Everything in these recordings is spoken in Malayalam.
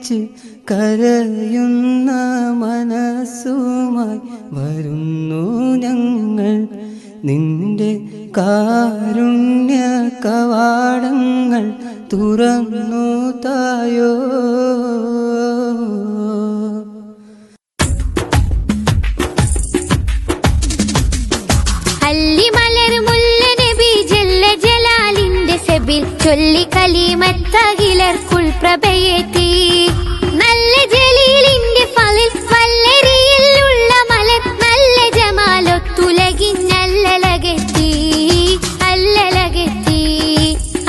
കൊതിച്ച് കരയുന്ന മനസ്സുമായി വരുന്നു ഞങ്ങൾ. നിന്റെ കാരുണ്യ കവാടങ്ങൾ തുറന്നു തായോ. ചൊല്ലി കലിമത്തകിലർക്കുൾ പ്രഭയേറ്റി നല്ല ജലീലിന്റെ ഫലിൽ വല്ലരിയിലുള്ള മലർ നല്ല ജമാലൊത്തുലകിന്നല്ലലകെത്തി അല്ലലകെത്തി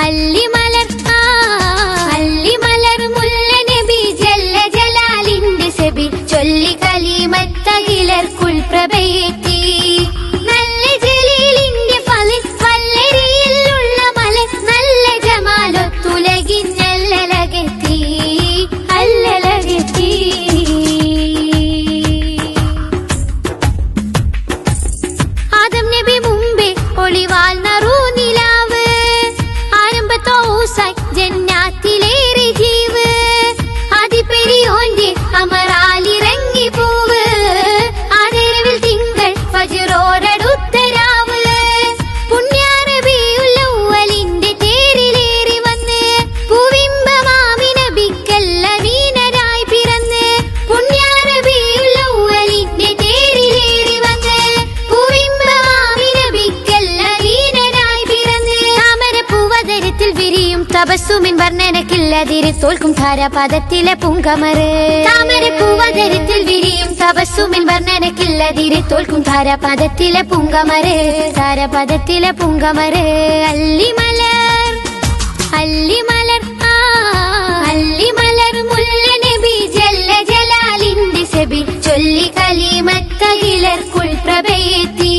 അല്ലിമലർ അല്ലിമലർ മുല്ല നബി ജല്ല ജലാലിന്റെ സെബിൽ ചൊല്ലി കലിമത്തകിലർക്കുൾ പ്രഭയേറ്റി നല്ല ജലീലിന്റെ ഫലിൽ വല്ലരിയിലുള്ള മലർ നല്ല ജമാലൊത്തുലകിന്നല്ലലകെത്തി അല്ലലകെത്തി. ആദം നബി മുമ്പേ ഒളിവാൽ നറുനിലാവ് ആരംഭത്തോസായി ജന്നാത്തിലേറി ജീവ് ആദിപെരിയോന്റെ അമറാലിറങ്ങി പൂവ് ആദരവിൽ തിങ്കൾ ഫജ്റോടടുത്തരാവ് പുണ്യാറബിയുല്ലവ്വലിന്റെ തേരിലേറി വന്ന് പൂവിമ്പമാമിനബിക്കല്ല വീണരായി പിറന്ന് പുണ്യാറബിയുല്ലവ്വലിന്റെ തേരിലേറി വന്ന് പൂവിമ്പമാമിനബിക്കല്ല വീണരായി പിറന്ന് താമരപ്പൂവതരത്തിൽ വിരിയും തപസ്സുമിൻ വർണ്ണനക്കില്ലതിര് തോൽക്കും ധാരാപാദത്തിലെ പൂങ്കമറ് താമരപ്പൂവതരത്തിൽ വിരിയും തപസ്സുമിൻ വർണ്ണനക്കില്ലതിര് തോൽക്കും ധാരാപാദത്തിലെ പൂങ്കമറ് ധാരാപാദത്തിലെ പൂങ്കമറ് അല്ലിമലർ അല്ലിമലർ അല്ലിമലർ മുല്ല നബി ജല്ല ജലാലിന്റെ സെബിൽ ചൊല്ലി കലിമത്തകിലർക്കുൾ പ്രഭയേറ്റി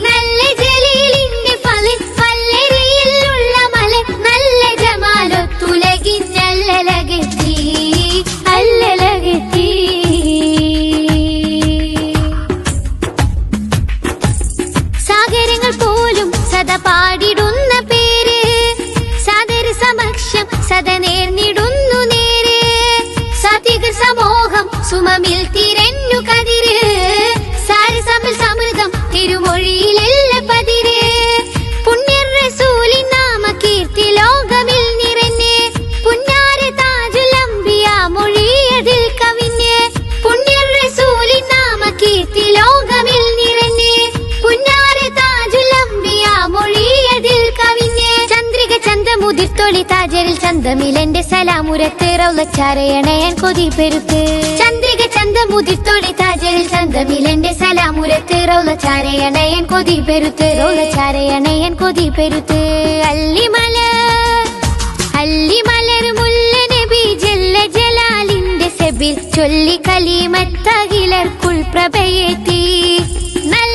നല്ല ജലീലിന്റെ ഫലിൽ വല്ലരിയിലുള്ള മലർ നല്ല ജമാലൊത്തുലകിന്നല്ലലകെത്തി അല്ലലകെത്തി. സാഗരങ്ങൾ പോലും സദാ പാടിടുന്ന പേര് സാദര സമക്ഷം സദാ നേർന്നിടുന്നു നേര് സാത്വിക സമൂഹം സുമമിൽ തിരഞ്ഞു കതിര് സാരസമൽ സമൃദ്ധം തിരുമൊഴിയിലെല്ല പതിര് പുണ്യർ റസൂലിൻ നാമ കീർത്തി ലോകമിൽ നിറഞ്ഞ് പുന്നാര താജുൽ അംബിയ മൊഴിയതിൽ കവിഞ്ഞ് പുണ്യർ റസൂലിൻ നാമ കീർത്തി ലോകമിൽ നിറഞ്ഞ് പുന്നാര താജുൽ അംബിയ മൊഴിയതിൽ കവിഞ്ഞ് ചന്ദ്രിക ചന്തമുതിർത്തൊളി താജരിൽ ചന്തമിലെന്റെ സലാമുരത്ത് റൗളച്ചാരയണയൻ കൊതി പെരുത്ത് ചന്ദ്രിക ചന്തമുതിർത്തൊളി താജരിൽ ചന്തമിലെന്റെ സലാമുരത്ത് റൗളച്ചാരയണയൻ കൊതി പെരുത്ത് റൗളച്ചാരയണയൻ കൊതി പെരുത്ത് അല്ലിമലർ അല്ലിമലർ മുല്ല നബി ജല്ല ജലാലിന്റെ സെബിൽ ചൊല്ലി കലിമത്തകിലർക്കുൾ പ്രഭയേറ്റി നല്ല